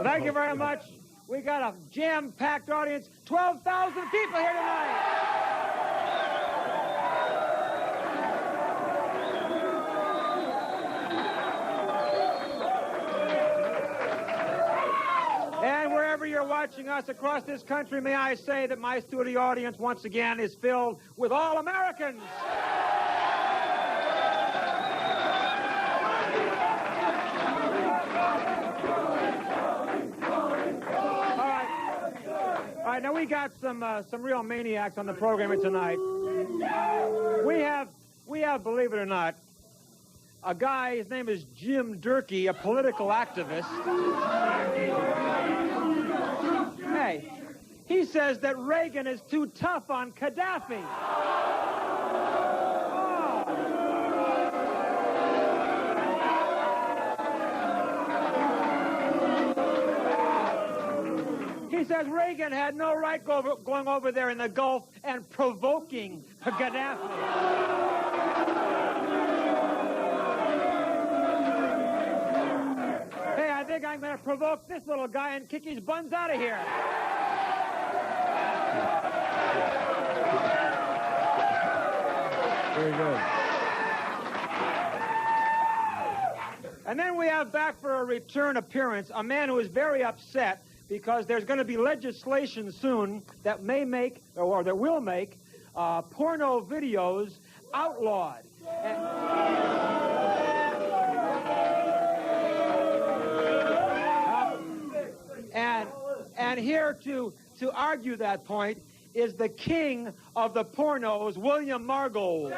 Well, thank you very much. We got a jam-packed audience, 12,000 people here tonight. And wherever you're watching us across this country, may I say that my studio audience once again is filled with all Americans. All right, now we got some real maniacs on the program tonight. We have, believe it or not, a guy, his name is Jim Durkee, a political activist. Hey, he says that Reagan is too tough on Gaddafi. He says Reagan had no right going over there in the Gulf and provoking Gaddafi. Hey, I think I'm going to provoke this little guy and kick his buns out of here. Very good. And then we have back for a return appearance a man who is very upset because there's going to be legislation soon that may make, or that will make, porno videos outlawed. And here to argue that point is the king of the pornos, William Margold.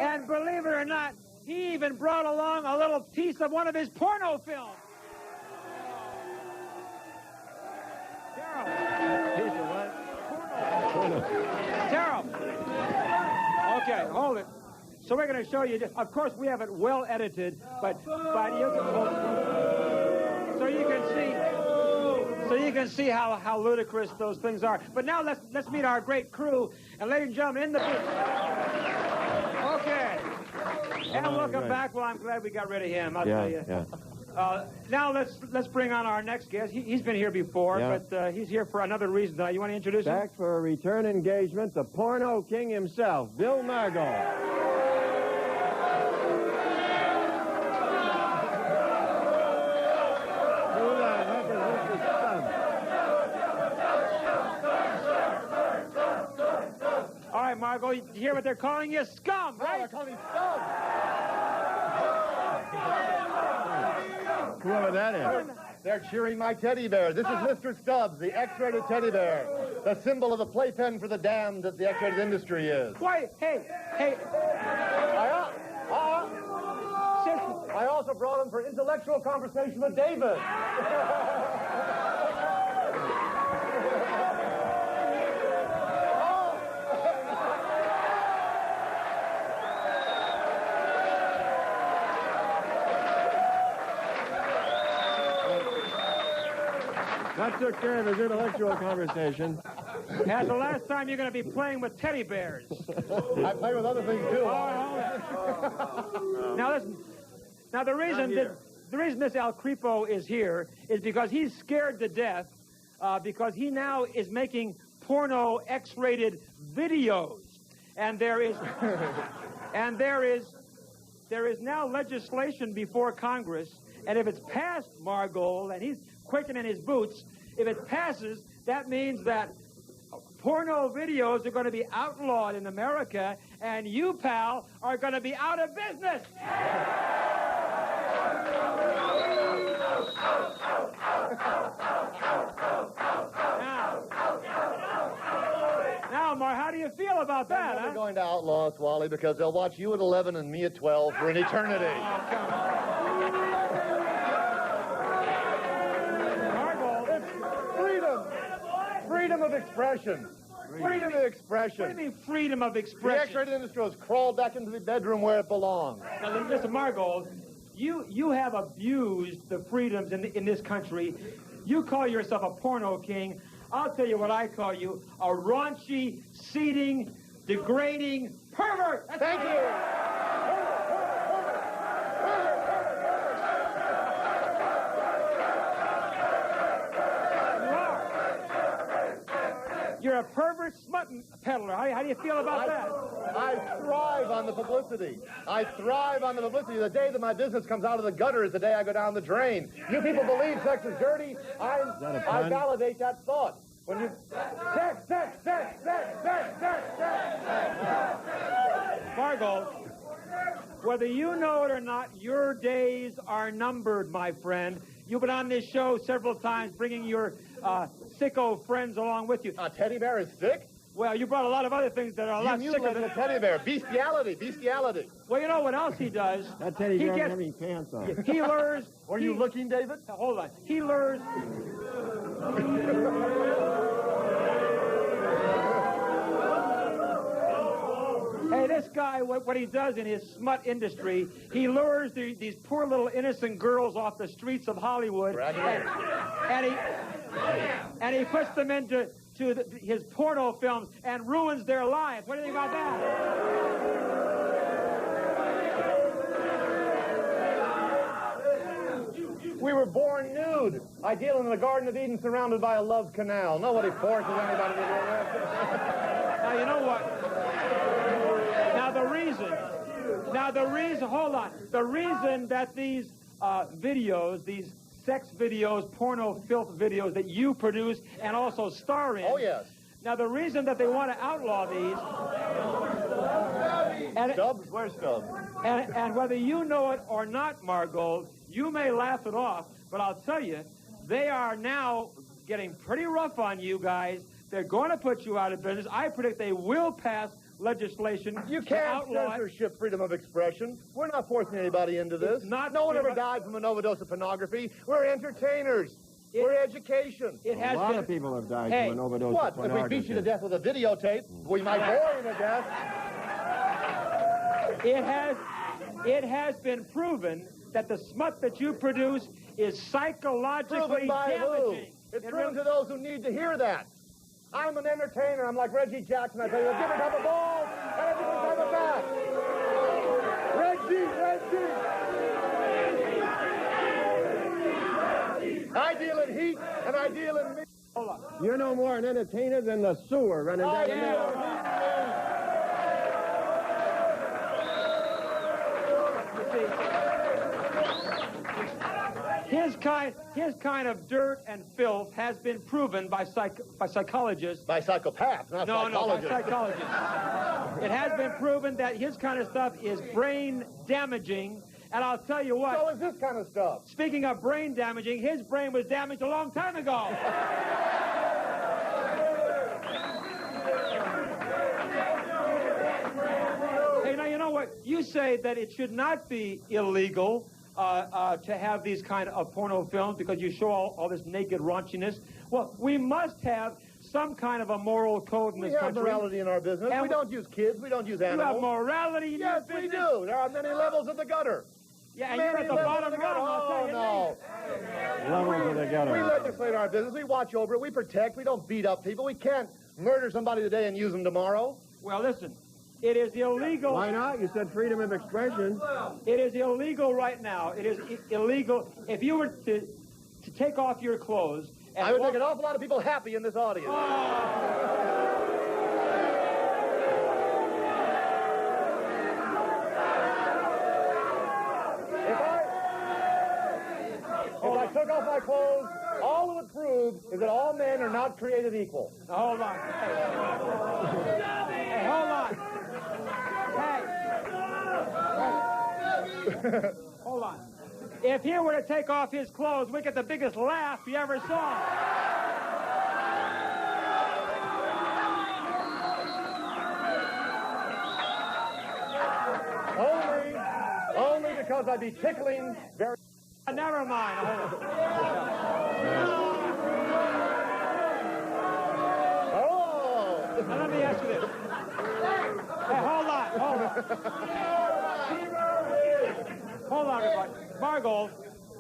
And believe it or not, he even brought along a little piece of one of his porno films. Carol. Piece of what? Porno. Carol. Okay, hold it. So we're going to show you. Of course, we have it well edited, but you can, so you can see how ludicrous those things are. But now let's meet our great crew, and ladies and gentlemen, in the booth. Okay. And welcome back. Well, I'm glad we got rid of him. I'll tell you. Yeah. Now let's bring on our next guest. He's been here before, but he's here for another reason. You want to introduce him? Back for a return engagement, the porno king himself, Bill Margold. All right, Margot, you hear what they're calling you? Scum, right? No, they're calling me scum. Whoever that is. They're cheering my teddy bear. This is Mr. Stubbs, the X-rated teddy bear, the symbol of the playpen for the damned that the X-rated industry is. Why, hey. I also brought him for intellectual conversation with David. That took care of his intellectual conversation. That's the last time you're going to be playing with teddy bears. I play with other things, too. Now, listen. Now, the reason this El Creepo is here is because he's scared to death because he now is making porno X-rated videos. And there is now legislation before Congress, and if it's passed, Margold, and he's quickening his boots, if it passes, that means that porno videos are going to be outlawed in America, and you, pal, are going to be out of business. Now, Mar, how do you feel about that? They're going to outlaw us, Wally, because they'll watch you at 11 and me at 12 for an eternity. Oh, come on. Freedom of expression. Freedom of expression. What do you mean freedom of The expression? X-rated industry has crawled back into the bedroom where it belongs. Now, listen, Margold, you have abused the freedoms in this country. You call yourself a porno king. I'll tell you what I call you, a raunchy, seeding, degrading pervert. That's Thank you. You're a pervert smut peddler. How do you feel about that? I thrive on the publicity. I thrive on the publicity. The day that my business comes out of the gutter is the day I go down the drain. You people believe sex is dirty? I validate that thought. When you... Sex. Margold, whether you know it or not, your days are numbered, my friend. You've been on this show several times, bringing your sicko friends along with you. A teddy bear is sick? Well, you brought a lot of other things that are a lot sicker mutilated than a teddy bear. Bestiality. Well, you know what else he does? That teddy bear doesn't have any pants on. He lures... Are you looking, David? Hold on. He lures... Hey, this guy, what he does in his smut industry, he lures these poor little innocent girls off the streets of Hollywood, and he puts them into his porno films and ruins their lives. What do you think about that? We were born nude. I deal in the Garden of Eden surrounded by a love canal. Nobody forces anybody to do that. Now, you know what? Hold on. The reason that these videos, these sex videos, porno filth videos that you produce and also star in. Oh, yes. Now, the reason that they want to outlaw these... Stubbs? Where's Stubbs? And whether you know it or not, Margold, you may laugh it off, but I'll tell you, they are now getting pretty rough on you guys. They're going to put you out of business. I predict they will pass legislation You to can't outlaw it. censorship freedom of expression. We're not forcing anybody into this. No one ever died from an overdose of pornography. We're entertainers. We're education. It has A lot been, of people have died Hey, from an overdose What? of If we pornography. beat you to death with a videotape, we might bore you to death. it has been proven that the smut that you produce is psychologically Proven by damaging. who? It's proven to those who need to hear that. I'm an entertainer. I'm like Reggie Jackson. I tell you a different type of ball and a different type of bat. Reggie. I deal in heat and I deal in meat. Hold on. You're no more an entertainer than the sewer running down the middle. His kind of dirt and filth has been proven by psychologists. By psychopaths, not No, psychologists. by psychologists. It has been proven that his kind of stuff is brain damaging. And I'll tell you what. So is this kind of stuff. Speaking of brain damaging, his brain was damaged a long time ago. Hey, now you know what? You say that it should not be illegal to have these kind of porno films because you show all this naked raunchiness. Well, we must have some kind of a moral code in this country. We have morality in our business. And we don't use kids. We don't use animals. You have morality in your business? Yes, we do. There are many levels of the gutter. Yeah, and you're at the bottom rung, I'll tell you no. Levels of the gutter. We legislate our business. We watch over it. We protect. We don't beat up people. We can't murder somebody today and use them tomorrow. Well, listen. It is illegal. Why not? You said freedom of expression. It is illegal right now. It is illegal. If you were to take off your clothes... And I would make an awful lot of people happy in this audience. If I took off my clothes, all it would prove is that all men are not created equal. Now, hold on. Hey, hold on. Hey. Hold on. If he were to take off his clothes, we get the biggest laugh you ever saw. Only because I'd be tickling very... Never mind. Hold on. Oh! Now, let me ask you this. Hey, hold on. Hold on, everybody. Margold,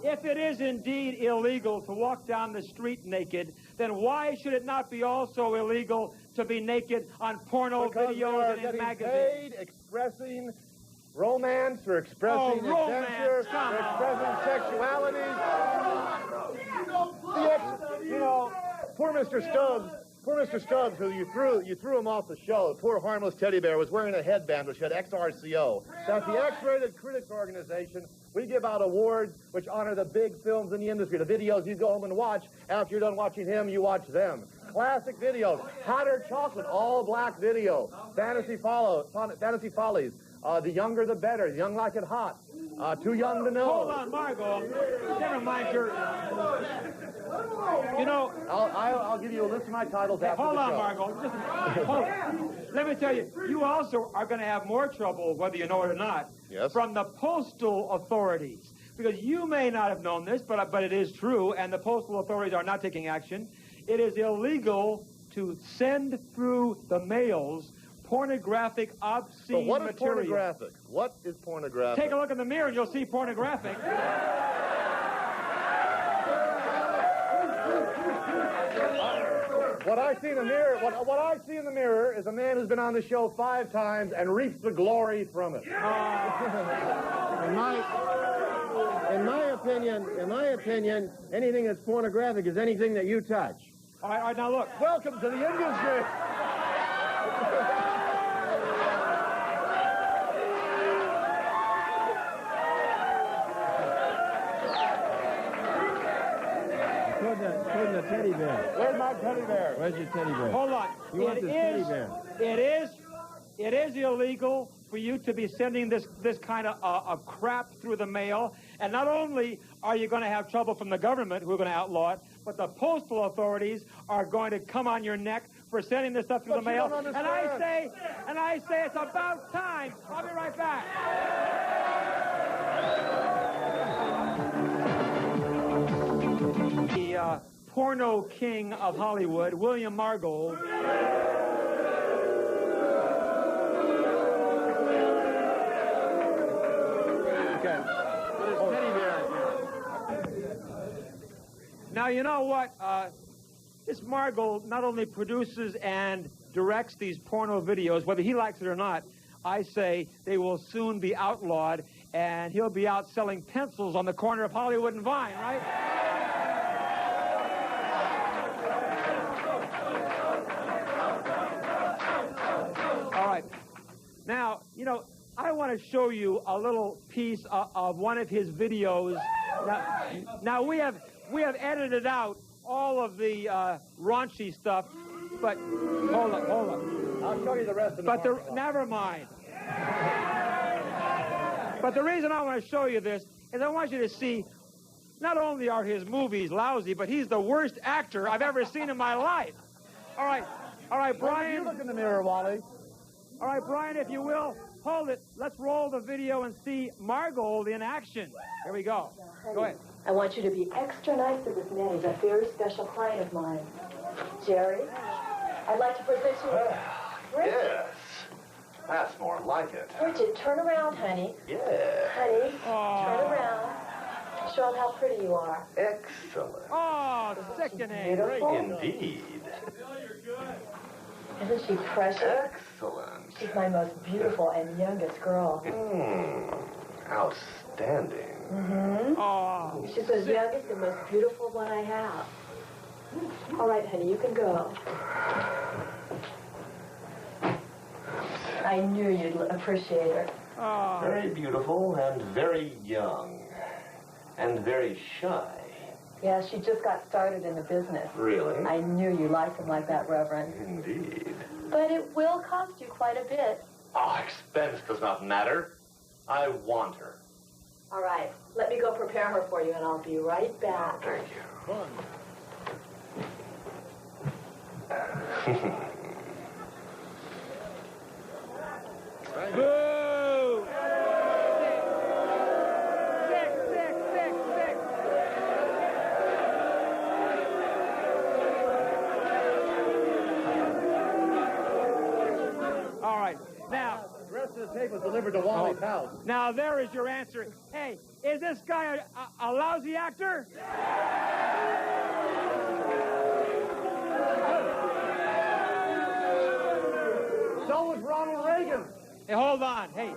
if it is indeed illegal to walk down the street naked, then why should it not be also illegal to be naked on porno videos and in magazines. Paid expressing romance or expressing adventure or expressing sexuality. Poor Mr. Stubbs, who you threw him off the show. Poor harmless teddy bear was wearing a headband which had XRCO. That's the X-Rated Critics Organization. We give out awards which honor the big films in the industry, the videos you go home and watch. After you're done watching him, you watch them. Classic videos, Hotter Chocolate, all black video, Fantasy Follies, The Younger the Better, Young Like It Hot, Too Young to Know. Hold on, Margot. Never mind your... You know... I'll give you a list of my titles after the show. Hold on, Margot. Listen, hold on. Let me tell you, you also are going to have more trouble, whether you know it or not, from the postal authorities. Because you may not have known this, but it is true, and the postal authorities are not taking action. It is illegal to send through the mails pornographic, obscene material. But what is pornographic? What is pornographic? Take a look in the mirror and you'll see pornographic. What I see in the mirror, what I see in the mirror is a man who's been on the show 5 times and reaps the glory from it. In my opinion, anything that's pornographic is anything that you touch. All right, now look. Welcome to the industry. Where's the teddy bear? Where's my teddy bear? Where's your teddy bear? Hold on. You want this teddy bear? It is illegal for you to be sending this kind of crap through the mail. And not only are you going to have trouble from the government, who are going to outlaw it, but the postal authorities are going to come on your neck for sending this stuff through the mail. And I say it's about time. I'll be right back. The porno king of Hollywood, William Margold. Now, you know what? This Margold not only produces and directs these porno videos, whether he likes it or not, I say they will soon be outlawed, and he'll be out selling pencils on the corner of Hollywood and Vine, right? All right. Now, you know, I want to show you a little piece of one of his videos. Now we have edited out all of the raunchy stuff, but hold on. I'll show you the rest of the never mind. But the reason I want to show you this is I want you to see not only are his movies lousy, but he's the worst actor I've ever seen in my life. All right, Brian. You look in the mirror, Wally. All right, Brian, if you will, hold it. Let's roll the video and see Margold in action. Here we go. Go ahead. I want you to be extra nice to this man. He's a very special client of mine. Jerry, I'd like to present you with Bridget. Yes. That's more like it. Bridget, turn around, honey. Yeah. Honey, turn around. Show him how pretty you are. Excellent. Oh, sickening. Beautiful. Indeed. Isn't she precious? Excellent. She's my most beautiful and youngest girl. Outstanding. Mm-hmm. Oh, She's the youngest and most beautiful one I have. All right, honey, you can go. I knew you'd appreciate her. oh. Very beautiful and very young. And very shy. Yeah, she just got started in the business. Really? I knew you liked him like that, Reverend. Indeed. But it will cost you quite a bit. Oh, expense does not matter. I want her. All right, let me go prepare her for you, and I'll be right back. Thank you. Boo! Sick. All right, now... The rest of the tape was delivered to Wally's house. Now, there is your answer. Hey, is this guy a lousy actor? So was Ronald Reagan. Hey, hold on. Hey.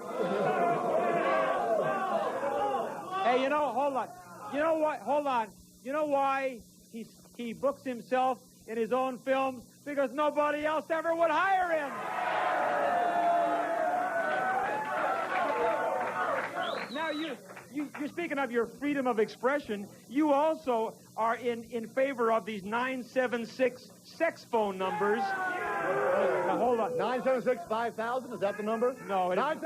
Hey, you know, hold on. You know what? Hold on. You know why he books himself in his own films? Because nobody else ever would hire him. Now, you're speaking of your freedom of expression. You also are in favor of these 976 sex phone numbers. Now, hold on. 976-5000, is that the number? No, it isn't.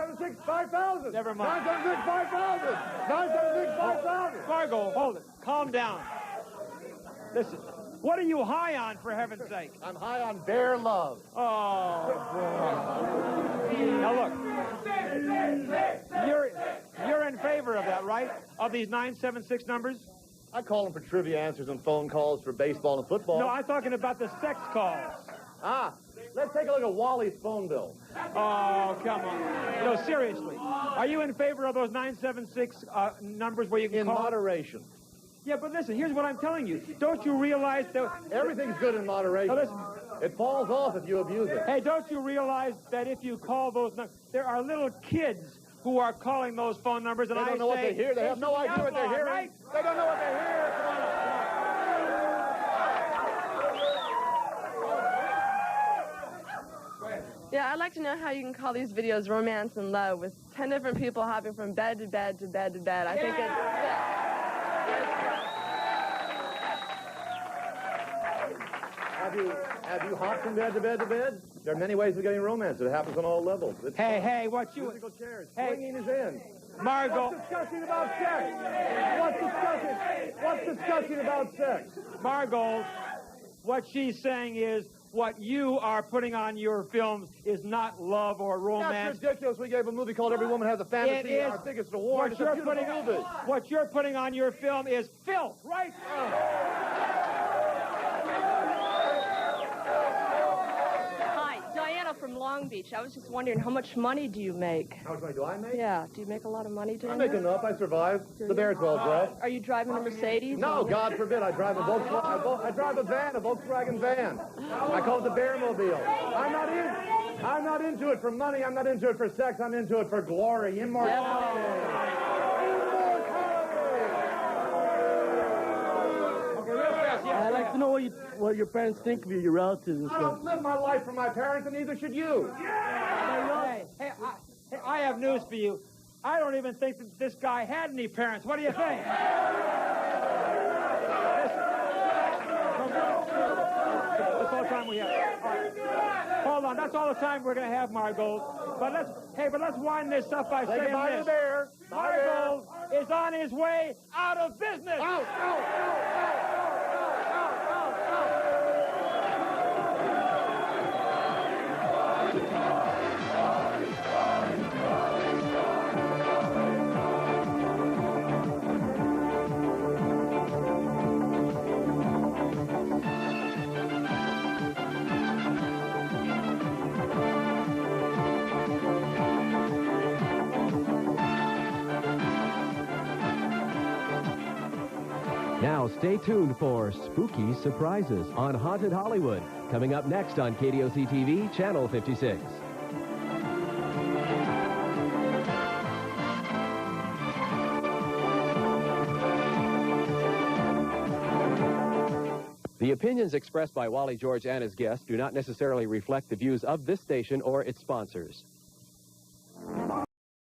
976-5000. Never mind. 976-5000. 976-5000. Margot, hold it. Calm down. Listen, what are you high on, for heaven's sake? I'm high on bear love. Oh, now look, you're in favor of that, right? Of these 976 numbers? I call them for trivia answers and phone calls for baseball and football. No, I'm talking about the sex calls. Ah, let's take a look at Wally's phone bill. Oh, come on. No, seriously. Are you in favor of those 976 numbers where you can In call? moderation. Yeah, but listen, here's what I'm telling you. Don't you realize that... Everything's good in moderation. Now, listen. It falls off if you abuse it. Hey, don't you realize that if you call those numbers, there are little kids who are calling those phone numbers, and They don't know what they hear. They have no idea what they're hearing. Right? They don't know what they hear. Come on. Yeah, I'd like to know how you can call these videos romance and love with 10 different people hopping from bed to bed to bed to bed. I think it's... Have you hopped from bed to bed to bed? There are many ways of getting romance. It happens on all levels. It's Hey, fun. hey, what you... Musical chairs. Hey. Swinging is in. Margot... What's disgusting about sex? What's disgusting about sex? Margot, what she's saying is what you are putting on your films is not love or romance. That's ridiculous. We gave a movie called Every Woman Has a Fantasy. It is. Our biggest award. It's a beautiful movie. What you're putting on your film is filth, right? Hi, Diana from Long Beach. I was just wondering, how much money do you make? How much money do I make? Yeah, do you make a lot of money doing I make that? enough. I survive. The bear's well dressed. Are you driving a Mercedes? No, God forbid. I drive a Volkswagen. I drive a van, a Volkswagen van. I call it the Bearmobile. I'm not into it for money. I'm not into it for sex. I'm into it for glory, immortality. Okay, real fast, yeah. I'd like to know what your parents think of you, your relatives and I stuff. don't live my life for my parents, and neither should you. Hey, I have news for you. I don't even think that this guy had any parents. What do you think? That's all the time we have. All right. Hold on, that's all the time we're going to have, Margot. But let's wind this up by saying goodbye to this. the bear. Margot is on his way out of business. Out. Now stay tuned for spooky surprises on Haunted Hollywood, coming up next on KDOC TV, Channel 56. The opinions expressed by Wally George and his guests do not necessarily reflect the views of this station or its sponsors.